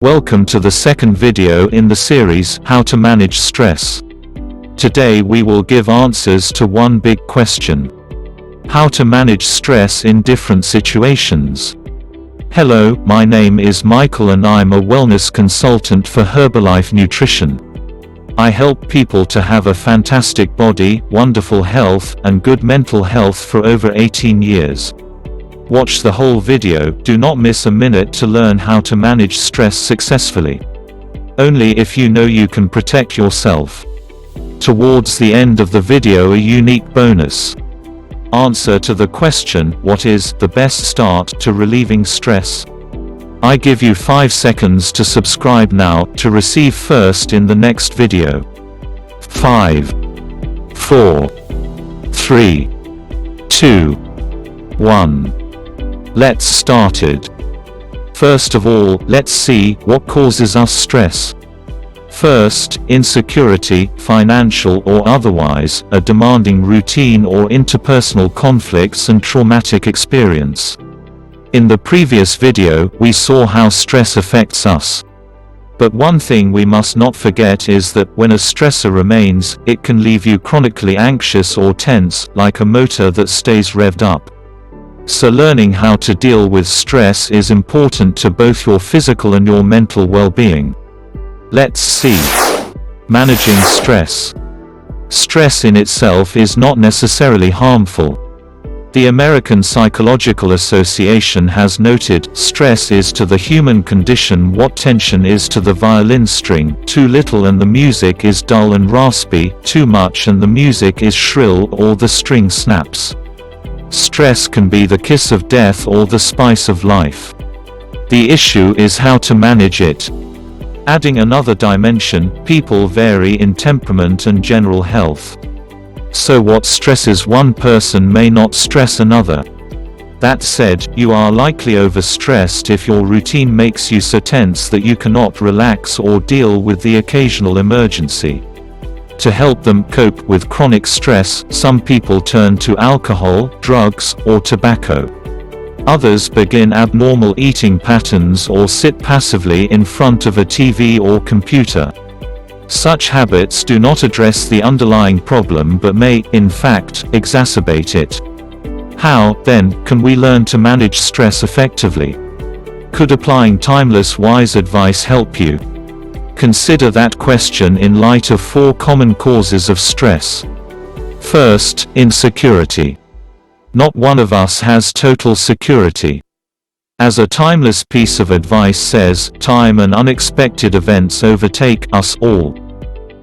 Welcome to the second video in the series, How to Manage Stress. Today we will give answers to one big question. How to manage stress in different situations. Hello, my name is Michael and I'm a wellness consultant for Herbalife Nutrition. I help people to have a fantastic body, wonderful health, and good mental health for over 18 years. Watch the whole video, do not miss a minute to learn how to manage stress successfully. Only if you know you can protect yourself. Towards the end of the video, a unique bonus answer to the question, what is the best start to relieving stress? I give you 5 seconds to subscribe now, to receive first in the next video. 5, 4, 3, 2, 1. Let's start it. First of all, let's see what causes us stress. First, insecurity, financial or otherwise, a demanding routine or interpersonal conflicts and traumatic experience. In the previous video, we saw how stress affects us. But one thing we must not forget is that when a stressor remains, it can leave you chronically anxious or tense, like a motor that stays revved up. So learning how to deal with stress is important to both your physical and your mental well-being. Let's see. Managing stress. Stress in itself is not necessarily harmful. The American Psychological Association has noted, stress is to the human condition what tension is to the violin string, too little and the music is dull and raspy, too much and the music is shrill or the string snaps. Stress can be the kiss of death or the spice of life. The issue is how to manage it. Adding another dimension, people vary in temperament and general health. So what stresses one person may not stress another. That said, you are likely overstressed if your routine makes you so tense that you cannot relax or deal with the occasional emergency. To help them cope with chronic stress, some people turn to alcohol, drugs, or tobacco. Others begin abnormal eating patterns or sit passively in front of a TV or computer. Such habits do not address the underlying problem but may, in fact, exacerbate it. How, then, can we learn to manage stress effectively? Could applying timeless wise advice help you? Consider that question in light of 4 common causes of stress. First, insecurity. Not one of us has total security. As a timeless piece of advice says, time and unexpected events overtake us all.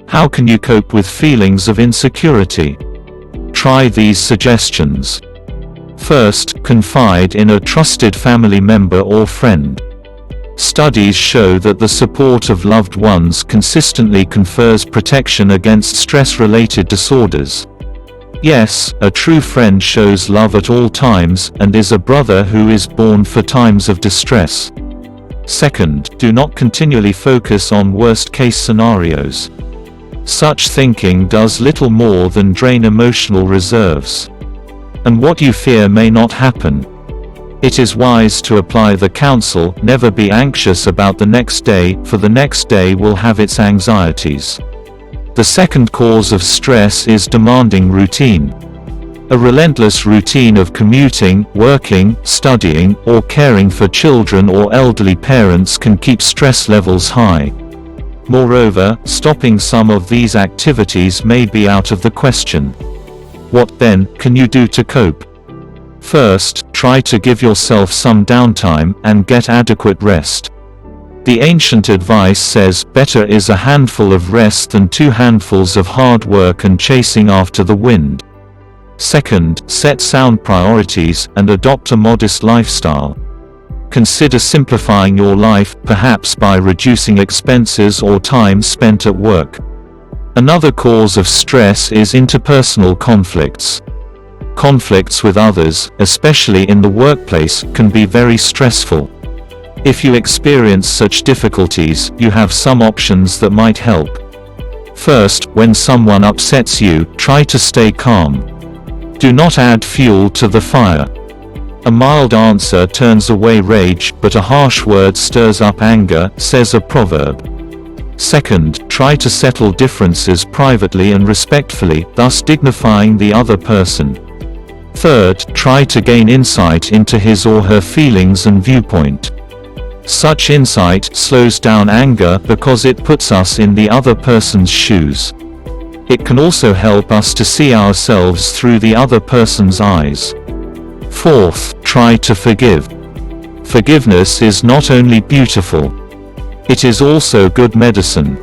How can you cope with feelings of insecurity? Try these suggestions. First, confide in a trusted family member or friend. Studies show that the support of loved ones consistently confers protection against stress-related disorders. Yes, a true friend shows love at all times, and is a brother who is born for times of distress. Second, do not continually focus on worst-case scenarios. Such thinking does little more than drain emotional reserves. And what you fear may not happen. It is wise to apply the counsel, never be anxious about the next day, for the next day will have its anxieties. The second cause of stress is demanding routine. A relentless routine of commuting, working, studying, or caring for children or elderly parents can keep stress levels high. Moreover, stopping some of these activities may be out of the question. What then can you do to cope? First, try to give yourself some downtime, and get adequate rest. The ancient advice says, better is a handful of rest than 2 handfuls of hard work and chasing after the wind. Second, set sound priorities, and adopt a modest lifestyle. Consider simplifying your life, perhaps by reducing expenses or time spent at work. Another cause of stress is interpersonal conflicts. Conflicts with others, especially in the workplace, can be very stressful. If you experience such difficulties, you have some options that might help. First, when someone upsets you, try to stay calm. Do not add fuel to the fire. A mild answer turns away rage, but a harsh word stirs up anger, says a proverb. Second, try to settle differences privately and respectfully, thus dignifying the other person. Third, try to gain insight into his or her feelings and viewpoint. Such insight slows down anger because it puts us in the other person's shoes. It can also help us to see ourselves through the other person's eyes. Fourth, try to forgive. Forgiveness is not only beautiful, it is also good medicine.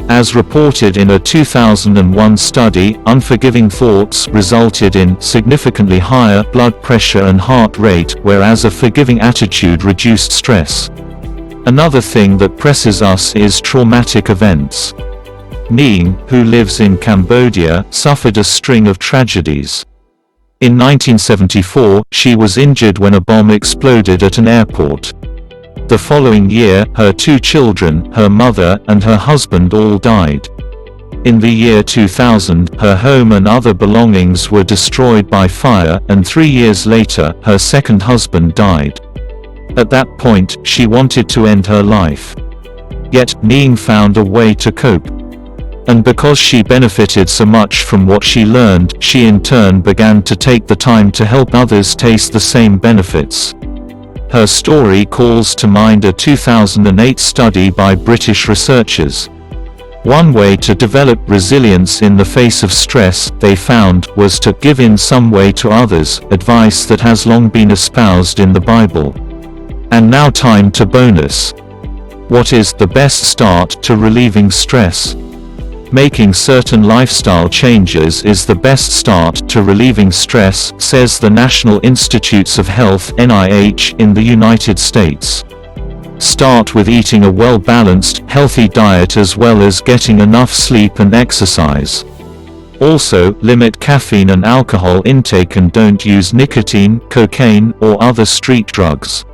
As reported in a 2001 study, unforgiving thoughts resulted in significantly higher blood pressure and heart rate, whereas a forgiving attitude reduced stress. Another thing that presses us is traumatic events. Ning, who lives in Cambodia, suffered a string of tragedies. In 1974, she was injured when a bomb exploded at an airport. The following year, her 2 children, her mother, and her husband all died. In the year 2000, her home and other belongings were destroyed by fire, and 3 years later, her second husband died. At that point, she wanted to end her life. Yet, Ning found a way to cope. And because she benefited so much from what she learned, she in turn began to take the time to help others taste the same benefits. Her story calls to mind a 2008 study by British researchers. One way to develop resilience in the face of stress, they found, was to give in some way to others, advice that has long been espoused in the Bible. And now time to bonus. What is the best start to relieving stress? Making certain lifestyle changes is the best start to relieving stress, says the National Institutes of Health (NIH) in the United States. Start with eating a well-balanced, healthy diet as well as getting enough sleep and exercise. Also, limit caffeine and alcohol intake and don't use nicotine, cocaine, or other street drugs.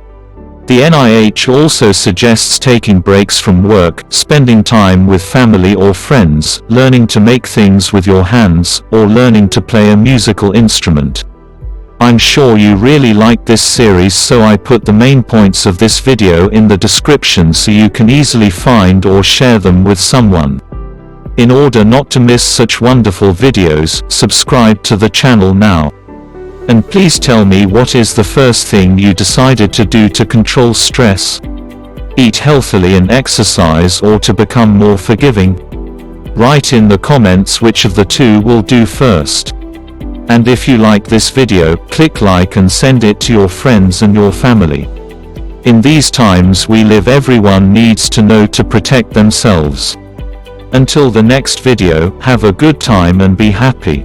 The NIH also suggests taking breaks from work, spending time with family or friends, learning to make things with your hands, or learning to play a musical instrument. I'm sure you really like this series, so I put the main points of this video in the description so you can easily find or share them with someone. In order not to miss such wonderful videos, subscribe to the channel now. And please tell me, what is the first thing you decided to do to control stress? Eat healthily and exercise, or to become more forgiving? Write in the comments which of the two will do first. And if you like this video, click like and send it to your friends and your family. In these times we live, everyone needs to know to protect themselves. Until the next video, have a good time and be happy.